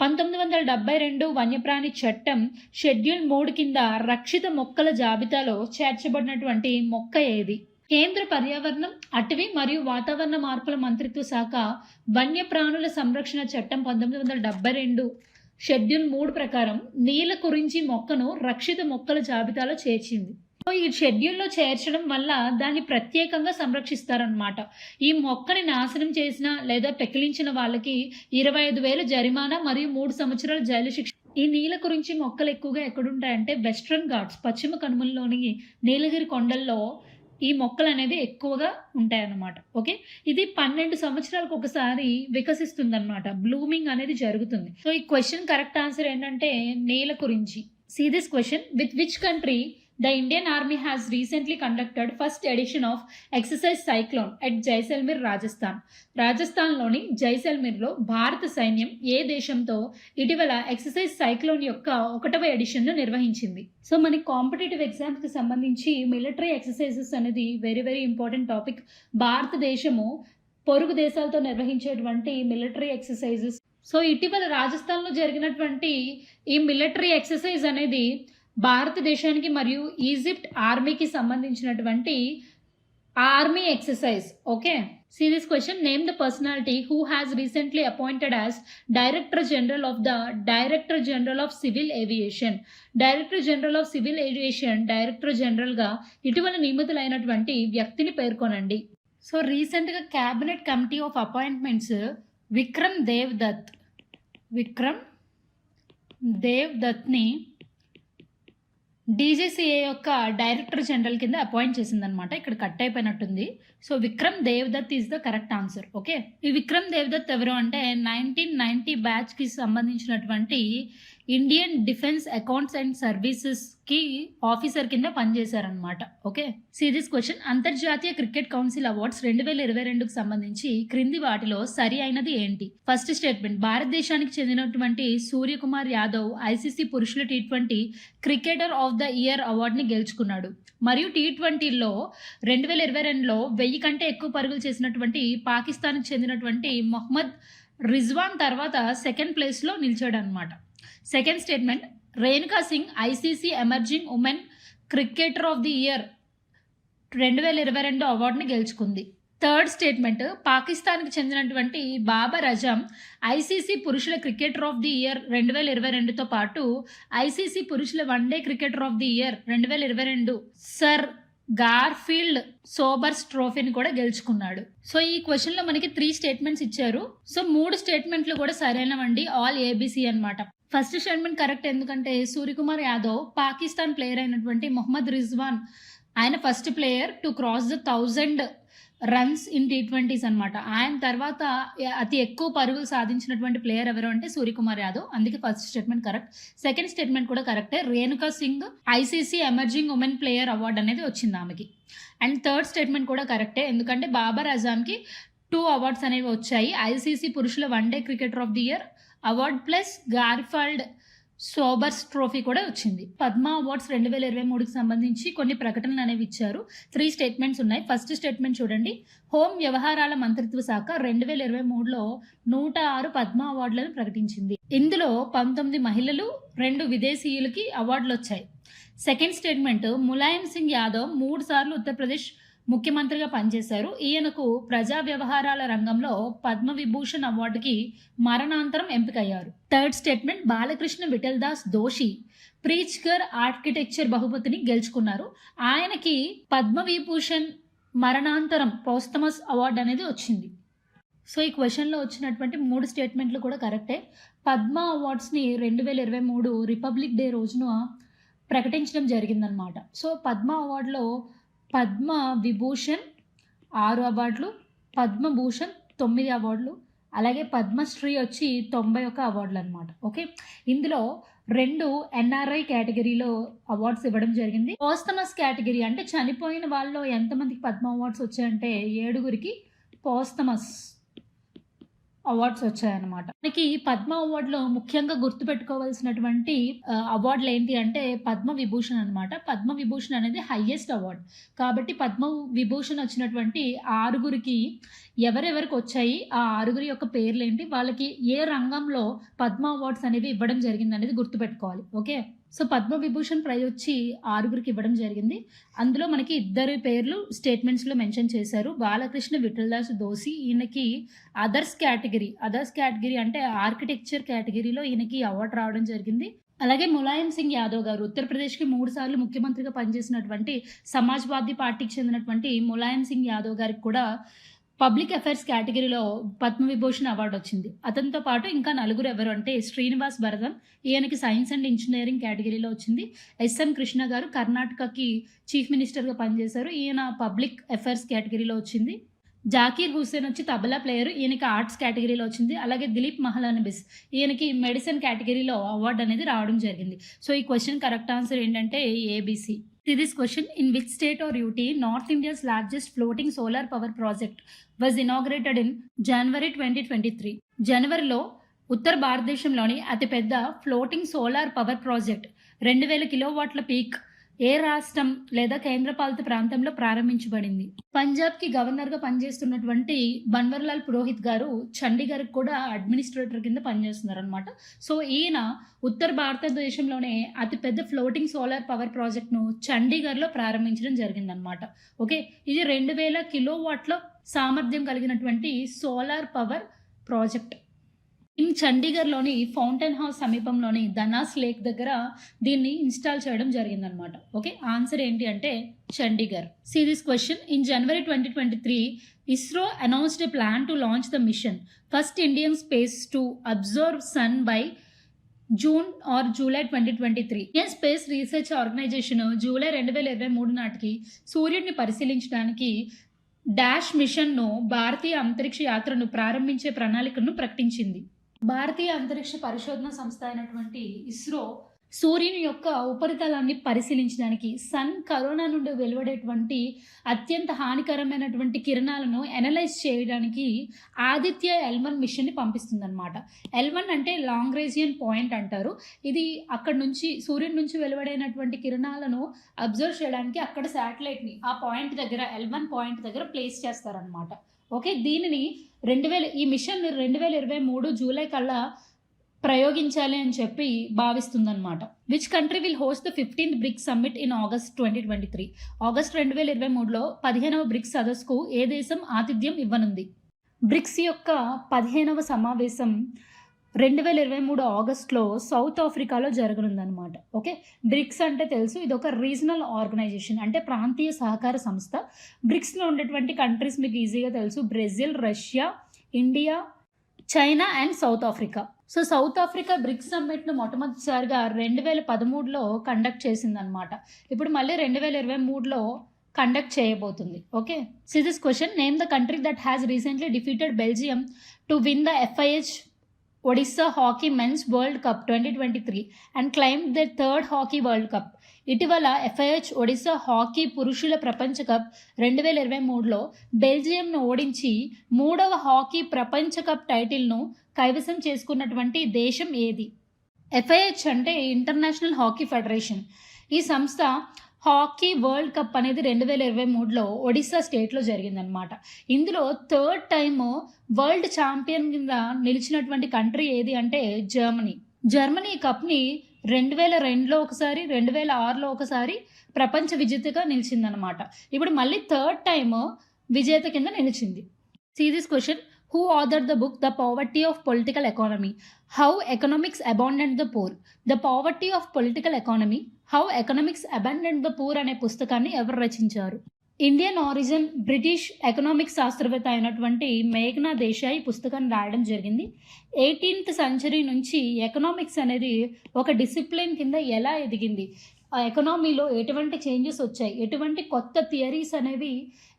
1972 వన్యప్రాణి చట్టం షెడ్యూల్ 3 కింద రక్షిత మొక్కల జాబితాలో చేర్చబడినటువంటి మొక్క ఏది? కేంద్ర పర్యావరణం, అటవీ మరియు వాతావరణ మార్పుల మంత్రిత్వ శాఖ వన్యప్రాణుల సంరక్షణ చట్టం 1972 షెడ్యూల్ 3 ప్రకారం నీల కురించి మొక్కను రక్షిత మొక్కల జాబితాలో చేర్చింది. ఈ షెడ్యూల్లో చేర్చడం వల్ల దాన్ని ప్రత్యేకంగా సంరక్షిస్తారనమాట. ఈ మొక్కని నాశనం చేసిన లేదా పెకిలించిన వాళ్ళకి 25,000 జరిమానా మరియు 3 సంవత్సరాల జైలు శిక్ష. ఈ నీల గురించి మొక్కలు ఎక్కువగా ఎక్కడుంటాయంటే వెస్ట్రన్ ఘాట్స్, పశ్చిమ కనుమల్లోని నీలగిరి కొండల్లో ఈ మొక్కలు అనేది ఎక్కువగా ఉంటాయన్నమాట. ఓకే, ఇది 12 సంవత్సరాలకు ఒకసారి వికసిస్తుందన్నమాట, బ్లూమింగ్ అనేది జరుగుతుంది. సో ఈ క్వశ్చన్ కరెక్ట్ ఆన్సర్ ఏంటంటే నీల గురించి. See this question. With which country the Indian Army has recently conducted first edition of Exercise Cyclone at Jaisalmer, Rajasthan. రాజస్థాన్లోని జైసల్మీర్లో భారత సైన్యం ఏ దేశంతో ఇటీవల ఎక్సర్సైజ్ సైక్లోన్ యొక్క 1వ ఎడిషన్ను నిర్వహించింది? సో మనకి కాంపిటేటివ్ ఎగ్జామ్స్కి సంబంధించి మిలిటరీ ఎక్సర్సైజెస్ అనేది వెరీ వెరీ ఇంపార్టెంట్ టాపిక్. భారతదేశము పొరుగు దేశాలతో నిర్వహించేటువంటి మిలిటరీ ఎక్సర్సైజెస్. సో ఇటీవల రాజస్థాన్లో జరిగినటువంటి ఈ మిలిటరీ ఎక్సర్సైజ్ అనేది భారతదేశానికి మరియు ఈజిప్ట్ ఆర్మీకి సంబంధించినటువంటి army exercise. Okay, see this question. Name the personality who has recently appointed as Director General of the Director General of Civil Aviation. Director General of Civil Aviation Director General గా ఇటీవల నియమితులైనటువంటి వ్యక్తిని పేర్కొనండి. So రీసెంట్గా cabinet committee of appointments Vikram Dev దత్ని DGCA యొక్క director general కింద appoint చేసిందనమాట. ఇక్కడ కట్ అయిపోయినట్టుంది. So Vikram Devdutt is the correct answer. Okay, ఈ విక్రమ్ దేవ్దత్ ఎవరు అంటే 1990 బ్యాచ్కి సంబంధించినటువంటి Indian defence accounts and services కి ఆఫీసర్ కింద పనిచేశారనమాట. Okay, see this question. అంతర్జాతీయ క్రికెట్ కౌన్సిల్ అవార్డ్స్ 2022కు సంబంధించి క్రింది వాటిలో సరి అయినది ఏంటి? ఫస్ట్ స్టేట్మెంట్, భారతదేశానికి చెందినటువంటి సూర్యకుమార్ యాదవ్ ఐసీసీ పురుషుల T20 cricketer of the year అవార్డుని గెలుచుకున్నాడు. మరియు T20లో 2022లో 1000 కంటే ఎక్కువ పరుగులు చేసినటువంటి పాకిస్తాన్కి చెందినటువంటి మొహమ్మద్ రిజ్వాన్ తర్వాత సెకండ్ ప్లేస్లో నిలిచాడు అనమాట. Second statement, Renuka Singh ICC emerging women cricketer of the year 2022 అవార్డుని గెలుచుకుంది. థర్డ్ స్టేట్మెంట్, పాకిస్తాన్కి చెందినటువంటి బాబర్ అజమ్ ఐసీసీ పురుషుల క్రికెటర్ ఆఫ్ ది ఇయర్ 2022తో పాటు ఐసీసీ పురుషుల one day cricketer of the year 2022 sir Garfield Sobers ట్రోఫీని కూడా గెలుచుకున్నాడు. సో ఈ క్వశ్చన్లో మనకి 3 స్టేట్మెంట్స్ ఇచ్చారు. సో 3 స్టేట్మెంట్లు కూడా సరైనవండి, ఆల్ ఏబిసి అనమాట. ఫస్ట్ స్టేట్మెంట్ కరెక్ట్, ఎందుకంటే సూర్యకుమార్ యాదవ్ పాకిస్తాన్ ప్లేయర్ అయినటువంటి మొహమ్మద్ రిజ్వాన్ ఆయన first player to cross the 1000 runs in T20s అనమాట. ఆయన తర్వాత అతి ఎక్కువ పరుగులు సాధించినటువంటి ప్లేయర్ ఎవరు అంటే సూర్యకుమార్ యాదవ్. అందుకే first statement correct. Second statement కూడా కరెక్టే, Renuka Singh ICC emerging women player award అనేది వచ్చింది ఆమెకి. అండ్ థర్డ్ స్టేట్మెంట్ కూడా కరెక్టే, ఎందుకంటే బాబర్ అజామ్కి 2 అవార్డ్స్ అనేవి వచ్చాయి. ఐసీసీ పురుషుల one day cricketer of the year award plus Garfield Sobers trophy కూడా వచ్చింది. పద్మ అవార్డ్స్ 2023కి సంబంధించి కొన్ని ప్రకటనలు అనేవి ఇచ్చారు. 3 స్టేట్మెంట్స్ ఉన్నాయి. ఫస్ట్ స్టేట్మెంట్ చూడండి, హోం వ్యవహారాల మంత్రిత్వ శాఖ 2023లో 106 పద్మ అవార్డులను ప్రకటించింది. ఇందులో 19 మహిళలు 2 విదేశీయులకి అవార్డులు వచ్చాయి. సెకండ్ స్టేట్మెంట్, ములాయం సింగ్ యాదవ్ 3 సార్లు ఉత్తరప్రదేశ్ ముఖ్యమంత్రిగా పనిచేశారు. ఈయనకు ప్రజా వ్యవహారాల రంగంలో పద్మవిభూషణ్ అవార్డుకి మరణాంతరం ఎంపికయ్యారు. థర్డ్ స్టేట్మెంట్, బాలకృష్ణ విఠల్ దాస్ దోషి ప్రీచ్కర్ ఆర్కిటెక్చర్ బహుమతిని గెలుచుకున్నారు. ఆయనకి పద్మవిభూషణ్ మరణాంతరం పోస్తమస్ అవార్డు అనేది వచ్చింది. సో ఈ క్వశ్చన్లో వచ్చినటువంటి 3 స్టేట్మెంట్లు కూడా కరెక్టే. పద్మ అవార్డ్స్ని 2023 రిపబ్లిక్ డే రోజున ప్రకటించడం జరిగిందనమాట. సో పద్మ అవార్డులో పద్మ విభూషణ్ 6 అవార్డులు, పద్మభూషణ్ 9 అవార్డులు, అలాగే పద్మశ్రీ వచ్చి 91 అవార్డులు అనమాట. ఓకే, ఇందులో 2 NRI కేటగిరీలో అవార్డ్స్ ఇవ్వడం జరిగింది. పోస్తమస్ కేటగిరీ అంటే చనిపోయిన వాళ్ళలో ఎంతమందికి పద్మ అవార్డ్స్ వచ్చాయంటే 7గురికి పోస్తమస్ అవార్డ్స్ వచ్చాయన్నమాట. మనకి పద్మ అవార్డులో ముఖ్యంగా గుర్తుపెట్టుకోవాల్సినటువంటి అవార్డులు ఏంటి అంటే పద్మ విభూషణ్ అనమాట. పద్మ విభూషణ్ అనేది హైయెస్ట్ అవార్డ్ కాబట్టి పద్మ విభూషణ్ వచ్చినటువంటి 6గురికి ఎవరెవరికి వచ్చాయి, ఆ 6గురి యొక్క పేర్లు ఏంటి, వాళ్ళకి ఏ రంగంలో పద్మ అవార్డ్స్ అనేవి ఇవ్వడం జరిగింది అనేది గుర్తుపెట్టుకోవాలి. Okay, so Padma Vibhushan prize వచ్చి 6గురికి ఇవ్వడం జరిగింది. అందులో మనకి 2 పేర్లు స్టేట్మెంట్స్లో మెన్షన్ చేశారు. బాలకృష్ణ విఠల్ దాస్ దోషి, ఈయనకి అదర్స్ కేటగిరీ అంటే ఆర్కిటెక్చర్ కేటగిరీలో ఈయనకి అవార్డు రావడం జరిగింది. అలాగే ములాయం సింగ్ యాదవ్ గారు ఉత్తరప్రదేశ్కి 3 సార్లు ముఖ్యమంత్రిగా పనిచేసినటువంటి సమాజ్వాదీ పార్టీకి చెందినటువంటి ములాయం సింగ్ యాదవ్ గారికి కూడా పబ్లిక్ అఫైర్స్ కేటగిరీలో పద్మవిభూషణ్ అవార్డు వచ్చింది. అతనితో పాటు ఇంకా 4 ఎవరు అంటే శ్రీనివాస్ భరదన్, ఈయనకి సైన్స్ అండ్ ఇంజనీరింగ్ కేటగిరీలో వచ్చింది. SM కృష్ణ గారు కర్ణాటకకి చీఫ్ మినిస్టర్గా పనిచేశారు, ఈయన పబ్లిక్ అఫైర్స్ కేటగిరీలో వచ్చింది. జాకీర్ హుస్సేన్ వచ్చి తబలా ప్లేయర్, ఈయనకి ఆర్ట్స్ కేటగిరీలో వచ్చింది. అలాగే దిలీప్ మహలానబిస్, ఈయనకి మెడిసిన్ కేటగిరీలో అవార్డు అనేది రావడం జరిగింది. సో ఈ క్వశ్చన్ కరెక్ట్ ఆన్సర్ ఏంటంటే ABC. This question, in which state or UT North India's largest floating solar power project was inaugurated in January 2023? జనవరిలో ఉత్తర భారతదేశంలోని అతిపెద్ద ఫ్లోటింగ్ సోలార్ పవర్ ప్రాజెక్ట్ 2000 కిలోవాట్ల పీక్ ఏ రాష్ట్రం లేదా కేంద్రపాలిత ప్రాంతంలో ప్రారంభించబడింది? పంజాబ్కి గవర్నర్గా పనిచేస్తున్నటువంటి బన్వర్లాల్ పురోహిత్ గారు చండీగఢ్కి కూడా అడ్మినిస్ట్రేటర్ కింద పనిచేస్తున్నారు అనమాట. సో ఈయన ఉత్తర భారతదేశంలోనే అతిపెద్ద ఫ్లోటింగ్ సోలార్ పవర్ ప్రాజెక్ట్ను చండీగఢ్లో ప్రారంభించడం జరిగిందనమాట. ఓకే, ఇది 2000 కిలోవాట్ల సామర్థ్యం కలిగినటువంటి సోలార్ పవర్ ప్రాజెక్ట్. ఇన్ చండీగఢ్లోని ఫౌంటైన్ హౌస్ సమీపంలోని ధనాస్ లేక్ దగ్గర దీన్ని ఇన్స్టాల్ చేయడం జరిగిందనమాట. ఓకే, ఆన్సర్ ఏంటి అంటే Chandigarh. See this question. In January 2023 ISRO announced a plan to launch the mission first Indian space to observe sun by June or July 2023. Indian space research organisation July 2023 నాటికి సూర్యుడిని పరిశీలించడానికి dash మిషన్ను భారతీయ అంతరిక్ష యాత్రను ప్రారంభించే ప్రణాళికను ప్రకటించింది. భారతీయ అంతరిక్ష పరిశోధన సంస్థ అయినటువంటి ఇస్రో సూర్యుని యొక్క ఉపరితలాన్ని పరిశీలించడానికి సన్ కరోనా నుండి వెలువడేటువంటి అత్యంత హానికరమైనటువంటి కిరణాలను అనలైజ్ చేయడానికి ఆదిత్య L1 మిషన్ని పంపిస్తుందన్నమాట. L1 అంటే లాంగ్రేజియన్ పాయింట్ అంటారు. ఇది అక్కడ నుంచి సూర్యుడి నుంచి వెలువడైనటువంటి కిరణాలను అబ్జర్వ్ చేయడానికి అక్కడ శాటిలైట్ని ఆ పాయింట్ దగ్గర L1 పాయింట్ దగ్గర ప్లేస్ చేస్తారనమాట. ఓకే, దీనిని ఈ మిషన్ 2023 జూలై కల్లా ప్రయోగించాలి అని చెప్పి భావిస్తుందన్నమాట. Which country will host the 15th BRICS summit in August 2023. August 2023లో 15వ బ్రిక్స్ సదస్సుకు ఏ దేశం ఆతిథ్యం ఇవ్వనుంది? బ్రిక్స్ యొక్క 15వ సమావేశం 2023 ఆగస్టులో సౌత్ ఆఫ్రికాలో జరగనుందనమాట. ఓకే, బ్రిక్స్ అంటే తెలుసు, ఇది ఒక రీజనల్ ఆర్గనైజేషన్, అంటే ప్రాంతీయ సహకార సంస్థ. బ్రిక్స్లో ఉండేటువంటి కంట్రీస్ మీకు ఈజీగా తెలుసు: Brazil, Russia, India, China and South Africa. So South Africa BRICS సమ్మిట్ను మొట్టమొదటిసారిగా 2013లో కండక్ట్ చేసిందనమాట. ఇప్పుడు మళ్ళీ 2023లో కండక్ట్ చేయబోతుంది. Okay, see this question. Name the country that has recently defeated Belgium to win the FIH Odisha hockey men's world cup 2023 and claimed the third hockey world cup. ఇటీవల FIH Odisha hockey పురుషుల ప్రపంచ cup 2023లో బెల్జియంను ఓడించి 3వ hockey ప్రపంచ cup టైటిల్ను కైవసం చేసుకున్నటువంటి దేశం ఏది? FIH అంటే ఇంటర్నేషనల్ హాకీ ఫెడరేషన్. ఈ సంస్థ హాకీ వరల్డ్ కప్ అనేది 2023లో ఒడిస్సా స్టేట్లో జరిగిందనమాట. ఇందులో థర్డ్ టైమ్ వరల్డ్ ఛాంపియన్ కింద నిలిచినటువంటి కంట్రీ ఏది అంటే జర్మనీ. జర్మనీ ఈ కప్ని 2002లో ఒకసారి, 2006లో ఒకసారి ప్రపంచ విజేతగా నిలిచిందనమాట. ఇప్పుడు మళ్ళీ థర్డ్ టైమ్ విజేత కింద నిలిచింది. See this question. Who authored the book The Poverty of Political Economy? How Economics Abandoned the Poor. The Poverty of Political Economy, How Economics Abandoned the Poor అనే పుస్తకాన్ని ఎవరు రచించారు? ఇండియన్ ఆరిజిన్ బ్రిటిష్ ఎకనామిక్స్ శాస్త్రవేత్త అయినటువంటి మేఘనా దేశాయ్ పుస్తకాన్ని రాయడం జరిగింది. 18th సెంచరీ నుంచి ఎకనామిక్స్ అనేది ఒక డిసిప్లిన్ కింద ఎలా ఎదిగింది, ఆ ఎకనామీలో ఎటువంటి చేంజెస్ వచ్చాయి, ఎటువంటి కొత్త థియరీస్ అనేవి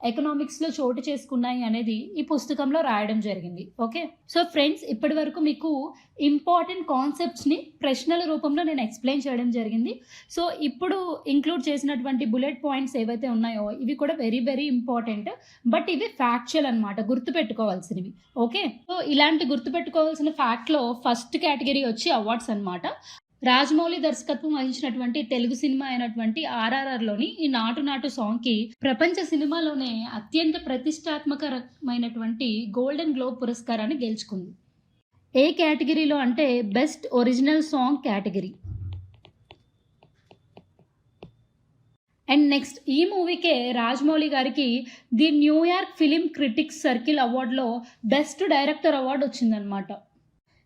ఎకనామిక్స్లో చోటు చేసుకున్నాయి అనేది ఈ పుస్తకంలో రాయడం జరిగింది. ఓకే, సో ఫ్రెండ్స్, ఇప్పటి వరకు మీకు ఇంపార్టెంట్ కాన్సెప్ట్స్ని ప్రశ్నల రూపంలో నేను ఎక్స్ప్లెయిన్ చేయడం జరిగింది. సో ఇప్పుడు ఇంక్లూడ్ చేసినటువంటి బుల్లెట్ పాయింట్స్ ఏవైతే ఉన్నాయో ఇవి కూడా వెరీ వెరీ ఇంపార్టెంట్, బట్ ఇవి ఫ్యాక్చువల్ అనమాట, గుర్తుపెట్టుకోవాల్సినవి. ఓకే, సో ఇలాంటి గుర్తుపెట్టుకోవాల్సిన ఫ్యాక్ట్లో ఫస్ట్ కేటగిరీ వచ్చి అవార్డ్స్ అనమాట. రాజమౌళి దర్శకత్వం వహించినటువంటి తెలుగు సినిమా అయినటువంటి RRRలోని ఈ నాటు నాటు సాంగ్కి ప్రపంచ సినిమాలోనే అత్యంత ప్రతిష్టాత్మకమైనటువంటి గోల్డెన్ గ్లోబ్ పురస్కారాన్ని గెలుచుకుంది. ఏ కేటగిరీలో అంటే best original song category. And next, ఈ మూవీకే రాజమౌళి గారికి the New York film critics circle అవార్డులో బెస్ట్ డైరెక్టర్ అవార్డు వచ్చిందనమాట.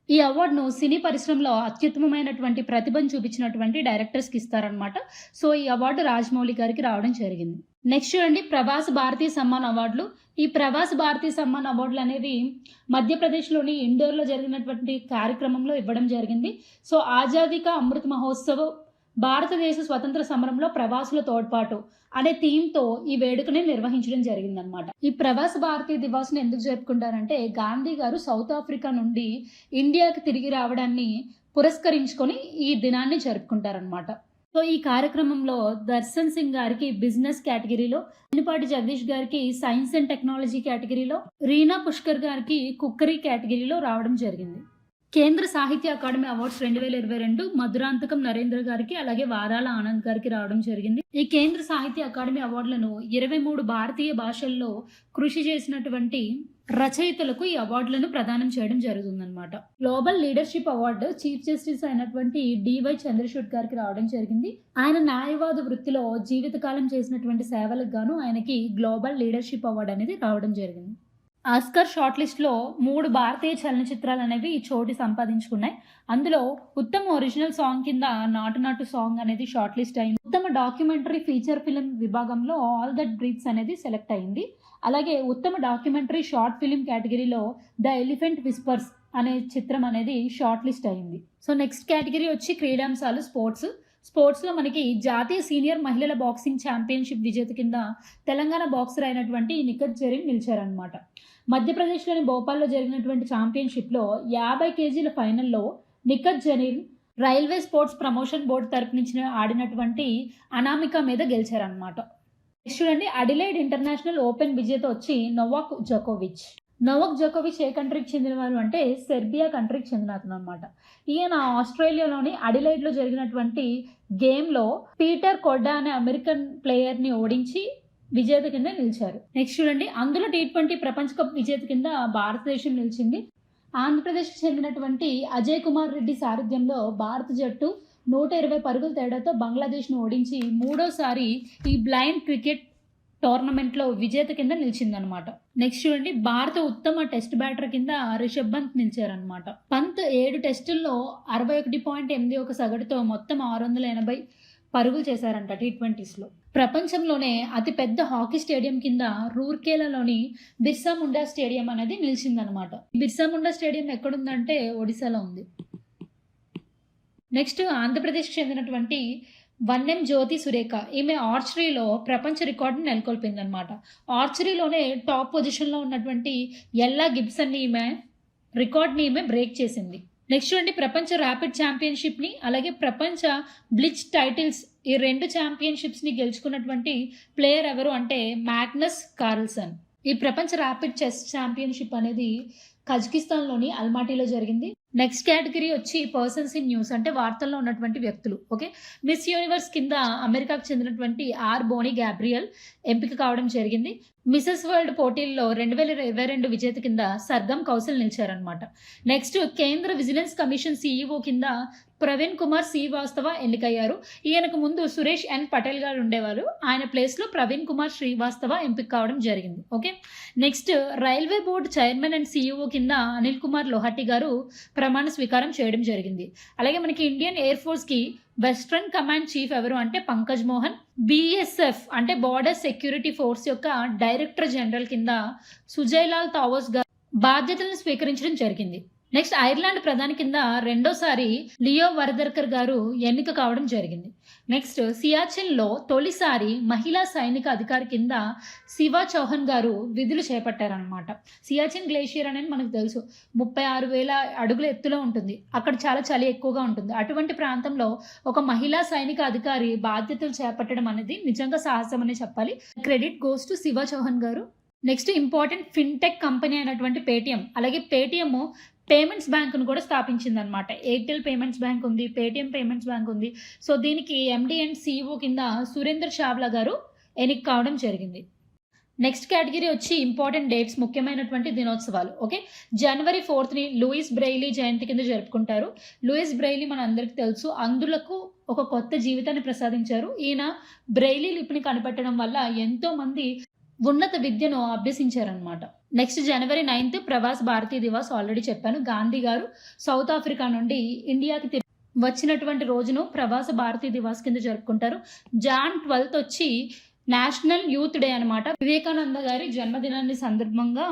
ఈ అవార్డును సినీ పరిశ్రమలో అత్యుత్తమమైనటువంటి ప్రతిభను చూపించినటువంటి డైరెక్టర్స్కి ఇస్తారనమాట. సో ఈ అవార్డు రాజమౌళి గారికి రావడం జరిగింది. నెక్స్ట్ చూడండి, ప్రవాస్ భారతీయ సమ్మాన్ అవార్డులు. ఈ ప్రవాస్ భారతీయ సమ్మాన్ అవార్డులు అనేవి మధ్యప్రదేశ్లోని ఇండోర్లో జరిగినటువంటి కార్యక్రమంలో ఇవ్వడం జరిగింది. సో ఆజాదీ కా అమృత్ మహోత్సవ్, భారతదేశ స్వతంత్ర సమరంలో ప్రవాసుల తోడ్పాటు అనే థీమ్తో ఈ వేడుకని నిర్వహించడం జరిగిందనమాట. ఈ ప్రవాస్ భారతీయ దివాస్ని ఎందుకు జరుపుకుంటారంటే గాంధీ గారు సౌత్ ఆఫ్రికా నుండి ఇండియాకి తిరిగి రావడాన్ని పురస్కరించుకొని ఈ దినాన్ని జరుపుకుంటారనమాట. సో ఈ కార్యక్రమంలో దర్శన్ సింగ్ గారికి బిజినెస్ కేటగిరీలో, ఎన్నిపాటి జగదీష్ గారికి సైన్స్ అండ్ టెక్నాలజీ కేటగిరీలో, రీనా పుష్కర్ గారికి కుక్కరీ కేటగిరీలో రావడం జరిగింది. కేంద్ర సాహిత్య అకాడమీ అవార్డ్స్ 2022 మధురాంతకం నరేంద్ర గారికి అలాగే వారాల ఆనంద్ గారికి రావడం జరిగింది. ఈ కేంద్ర సాహిత్య అకాడమీ అవార్డులను 23 భారతీయ భాషల్లో కృషి చేసినటువంటి రచయితలకు ఈ అవార్డులను ప్రదానం చేయడం జరుగుతుందన్నమాట. Global leadership award chief justice అయినటువంటి DY చంద్రచూడ్ గారికి రావడం జరిగింది. ఆయన న్యాయవాద వృత్తిలో జీవితకాలం చేసినటువంటి సేవలకు గాను ఆయనకి గ్లోబల్ లీడర్షిప్ అవార్డు అనేది రావడం జరిగింది. ఆస్కార్ షార్ట్ లిస్ట్‌లో 3 భారతీయ చలనచిత్రాలనేవి చోటు సంపాదించుకున్నాయి. అందులో ఉత్తమ ఒరిజినల్ సాంగ్ కింద 'నాటు నాటు' సాంగ్ అనేది షార్ట్ లిస్ట్ అయింది. ఉత్తమ డాక్యుమెంటరీ ఫీచర్ ఫిల్మ్ విభాగంలో 'ఆల్ దట్ బ్రీత్స్' అనేది సెలెక్ట్ అయింది. అలాగే ఉత్తమ డాక్యుమెంటరీ షార్ట్ ఫిల్మ్ కేటగిరీలో 'ద ఎలిఫెంట్ విస్పర్స్' అనే చిత్రం అనేది షార్ట్ లిస్ట్ అయింది. సో నెక్స్ట్ కేటగిరీ వచ్చి క్రీడాంశాలు స్పోర్ట్స్‌లో మనకి జాతీయ సీనియర్ మహిళల బాక్సింగ్ ఛాంపియన్‌షిప్ విజేత కింద తెలంగాణ బాక్సర్ అయినటువంటి నిఖత్ జరీన్ నిలిచారనమాట. మధ్యప్రదేశ్‌లోని భోపాల్‌లో జరిగినటువంటి ఛాంపియన్‌షిప్‌లో 50 కేజీల ఫైనల్‌లో Nikhat Zareen railway sports promotion board తరపు నుంచి ఆడినటువంటి అనామిక మీద గెలిచారనమాట. నెక్స్ట్ చూడండి, అడిలైడ్ ఇంటర్నేషనల్ ఓపెన్ విజేత వచ్చి నోవాక్ జోకోవిచ్ ఏ కంట్రీకి చెందినవారు అంటే సెర్బియా కంట్రీకి చెందిన అతను అనమాట. ఈయన ఆస్ట్రేలియాలోని అడిలైడ్లో జరిగినటువంటి గేమ్లో పీటర్ కొడ్డా అనే అమెరికన్ ప్లేయర్ని ఓడించి విజేత కింద నిలిచారు. నెక్స్ట్ చూడండి, అందులో T20 ప్రపంచ కప్ విజేత కింద భారతదేశం నిలిచింది. ఆంధ్రప్రదేశ్కి చెందినటువంటి అజయ్ కుమార్ రెడ్డి సారథ్యంలో భారత జట్టు 120 పరుగుల తేడాతో బంగ్లాదేశ్ను ఓడించి మూడోసారి ఈ బ్లైండ్ క్రికెట్ టోర్నమెంట్లో విజేత కింద నిలిచిందనమాట. నెక్స్ట్ చూడండి, భారత ఉత్తమ టెస్ట్ బ్యాటర్ కింద రిషబ్ పంత్ నిలిచారనమాట. పంత్ 7 టెస్టుల్లో 61.81 సగటుతో మొత్తం 680 పరుగులు చేశారంట T20స్లో. ప్రపంచంలోనే అతిపెద్ద హాకీ స్టేడియం కింద రూర్కేలాలోని బిర్సా ముండా స్టేడియం అనేది నిలిచిందనమాట. బిర్సా ముండా స్టేడియం ఎక్కడుందంటే ఒడిశాలో ఉంది. నెక్స్ట్ ఆంధ్రప్రదేశ్కి చెందినటువంటి వన్నెం జ్యోతి సురేఖ, ఈమె ఆర్చరీలో ప్రపంచ రికార్డును నెలకొల్పిందనమాట. ఆర్చరీలోనే టాప్ పొజిషన్లో ఉన్నటువంటి ఎల్లా గిబ్సన్ని ఈమె బ్రేక్ చేసింది. నెక్స్ట్ చూడండి, ప్రపంచ ర్యాపిడ్ ఛాంపియన్షిప్ని అలాగే ప్రపంచ బ్లిచ్ టైటిల్స్ ఈ 2 ఛాంపియన్షిప్స్ని గెలుచుకున్నటువంటి ప్లేయర్ ఎవరు అంటే మ్యాగ్నస్ కార్ల్సన్. ఈ ప్రపంచ ర్యాపిడ్ చెస్ ఛాంపియన్షిప్ అనేది కజకిస్తాన్లోని అల్మాటీలో జరిగింది. నెక్స్ట్ కేటగిరీ వచ్చి పర్సన్స్ ఇన్ న్యూస్ అంటే వార్తల్లో ఉన్నటువంటి వ్యక్తులు. ఓకే, మిస్ యూనివర్స్ కింద అమెరికాకు చెందినటువంటి ఆర్ బోనీ గ్యాబ్రియల్ ఎంపిక కావడం జరిగింది. మిసెస్ వరల్డ్ పోటీల్లో 2022 విజేత కింద సర్గం కౌశల్ నిలిచారనమాట. నెక్స్ట్ కేంద్ర విజిలెన్స్ కమిషన్ CEO కింద ప్రవీణ్ కుమార్ శ్రీవాస్తవ ఎన్నికయ్యారు. ఈయనకు ముందు సురేష్ ఎన్ పటేల్ గారు ఉండేవారు. ఆయన ప్లేస్లో ప్రవీణ్ కుమార్ శ్రీవాస్తవ ఎంపిక కావడం జరిగింది. Okay, next railway board chairman and CEO కింద అనిల్ కుమార్ లోహాటి గారు ప్రమాణ స్వీకారం చేయడం జరిగింది. అలాగే మనకి ఇండియన్ ఎయిర్ ఫోర్స్కి వెస్ట్రన్ కమాండ్ చీఫ్ ఎవరు అంటే పంకజ్ మోహన్. BSF అంటే బార్డర్ సెక్యూరిటీ ఫోర్స్ యొక్క డైరెక్టర్ జనరల్ కింద సుజయ్లాల్ తావోస్ గారు బాధ్యతలను స్వీకరించడం జరిగింది. నెక్స్ట్ ఐర్లాండ్ ప్రధాని కింద రెండోసారి లియో వరదర్కర్ గారు ఎన్నిక కావడం జరిగింది. నెక్స్ట్ సియాచిన్లో తొలిసారి మహిళా సైనిక అధికారి కింద శివా చౌహాన్ గారు విధులు చేపట్టారనమాట. సియాచిన్ గ్లేషియర్ అనేది మనకు తెలుసు 36,000 అడుగుల ఎత్తులో ఉంటుంది. అక్కడ చాలా చలి ఎక్కువగా ఉంటుంది. అటువంటి ప్రాంతంలో ఒక మహిళా సైనిక అధికారి బాధ్యతలు చేపట్టడం అనేది నిజంగా సాహసం అనే చెప్పాలి. Credit goes to Shiva Chauhan garu. Next important fintech company అయినటువంటి పేటిఎం, అలాగే పేటిఎం పేమెంట్స్ బ్యాంకును కూడా స్థాపించింది అనమాట. ఎయిర్టెల్ పేమెంట్స్ బ్యాంక్ ఉంది, పేటిఎం పేమెంట్స్ బ్యాంక్ ఉంది. సో దీనికి MD అండ్ CEO కింద సురేందర్ చావ్లా గారు ఎన్నిక కావడం జరిగింది. నెక్స్ట్ కేటగిరీ వచ్చి ఇంపార్టెంట్ డేట్స్, ముఖ్యమైనటువంటి దినోత్సవాలు. ఓకే, జనవరి 4ని లూయిస్ బ్రెయిలీ జయంతి కింద జరుపుకుంటారు. లూయిస్ బ్రెయిలీ మన అందరికీ తెలుసు, అందులకు ఒక కొత్త జీవితాన్ని ప్రసాదించారు. ఈయన బ్రెయిలీ లిపిని కనిపెట్టడం వల్ల ఎంతో మంది ఉన్నత విద్యను అభ్యసించారనమాట. నెక్స్ట్ జనవరి 9 ప్రవాస్ భారతీ దివాస్, ఆల్రెడీ చెప్పాను. గాంధీ గారు సౌత్ ఆఫ్రికా నుండి ఇండియాకి వచ్చినటువంటి రోజును ప్రవాస భారతీ దివాస్ కింద జరుపుకుంటారు. జాన్ 12 వచ్చి నేషనల్ యూత్ డే అనమాట. వివేకానంద గారి జన్మదినాన్ని సందర్భంగా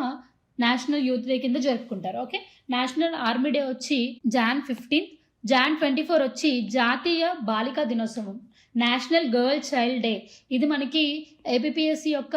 నేషనల్ యూత్ డే కింద జరుపుకుంటారు. ఓకే, నేషనల్ ఆర్మీ డే వచ్చి జాన్ 15. జాన్ 24 వచ్చి జాతీయ బాలికా దినోత్సవం, నేషనల్ గర్ల్ చైల్డ్ డే. ఇది మనకి APPSC యొక్క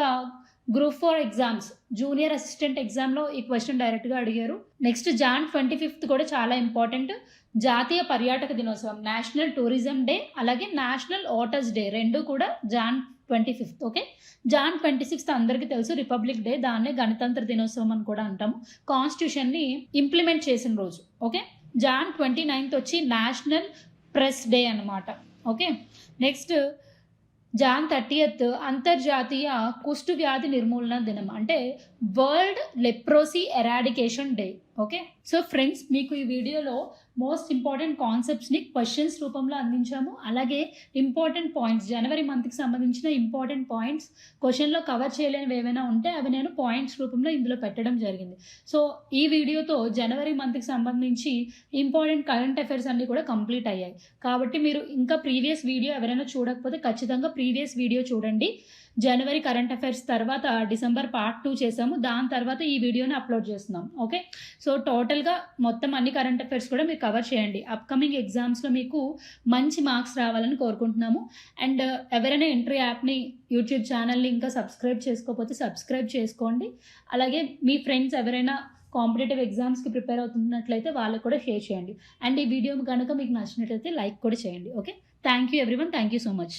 గ్రూప్ 4 ఎగ్జామ్స్ జూనియర్ అసిస్టెంట్ ఎగ్జామ్లో ఈ క్వశ్చన్ డైరెక్ట్గా అడిగారు. నెక్స్ట్ జాన్ 25 కూడా చాలా ఇంపార్టెంట్, జాతీయ పర్యాటక దినోత్సవం, నేషనల్ టూరిజం డే, అలాగే నేషనల్ ఓటర్స్ డే, రెండు కూడా జాన్ 25. ఓకే, జాన్ 26 అందరికీ తెలుసు రిపబ్లిక్ డే, దాన్నే గణతంత్ర దినోత్సవం అని కూడా అంటాము. కాన్స్టిట్యూషన్ని ఇంప్లిమెంట్ చేసిన రోజు. ఓకే, జాన్ 29 వచ్చి నేషనల్ ప్రెస్ డే అనమాట. ఓకే, నెక్స్ట్ జాన్ 30 అంతర్జాతీయ కుష్టు వ్యాధి నిర్మూలన దినం, అంటే world leprosy eradication day. Okay. So friends, మీకు ఈ వీడియోలో మోస్ట్ ఇంపార్టెంట్ కాన్సెప్ట్స్ని క్వశ్చన్స్ రూపంలో అందించాము. అలాగే ఇంపార్టెంట్ పాయింట్స్, జనవరి మంత్కి సంబంధించిన ఇంపార్టెంట్ పాయింట్స్, క్వశ్చన్లో కవర్ చేయలేనివి ఏవైనా ఉంటే అవి నేను పాయింట్స్ రూపంలో ఇందులో పెట్టడం జరిగింది. సో ఈ వీడియోతో జనవరి మంత్కి సంబంధించి ఇంపార్టెంట్ కరెంట్ అఫైర్స్ అన్నీ కూడా కంప్లీట్ అయ్యాయి. కాబట్టి మీరు ఇంకా ప్రీవియస్ వీడియో ఎవరైనా చూడకపోతే ఖచ్చితంగా ప్రీవియస్ వీడియో చూడండి. జనవరి కరెంట్ అఫైర్స్ తర్వాత డిసెంబర్ పార్ట్ 2 చేసాము. దాని తర్వాత ఈ వీడియోని అప్లోడ్ చేస్తున్నాం. ఓకే. సో టోటల్గా మొత్తం అన్ని కరెంట్ అఫైర్స్ కూడా మీరు కవర్ చేయండి. అప్కమింగ్ ఎగ్జామ్స్లో మీకు మంచి మార్క్స్ రావాలని కోరుకుంటున్నాము. అండ్ ఎవరైనా ఎంట్రీ యాప్ని, యూట్యూబ్ ఛానల్ని ఇంకా సబ్స్క్రైబ్ చేసుకోకపోతే సబ్స్క్రైబ్ చేసుకోండి. అలాగే మీ ఫ్రెండ్స్ ఎవరైనా కాంపిటేటివ్ ఎగ్జామ్స్కి ప్రిపేర్ అవుతున్నట్లయితే వాళ్ళకు కూడా షేర్ చేయండి. అండ్ ఈ వీడియో కనుక మీకు నచ్చినట్లయితే లైక్ కూడా చేయండి. Okay. Thank you everyone. Thank you so much.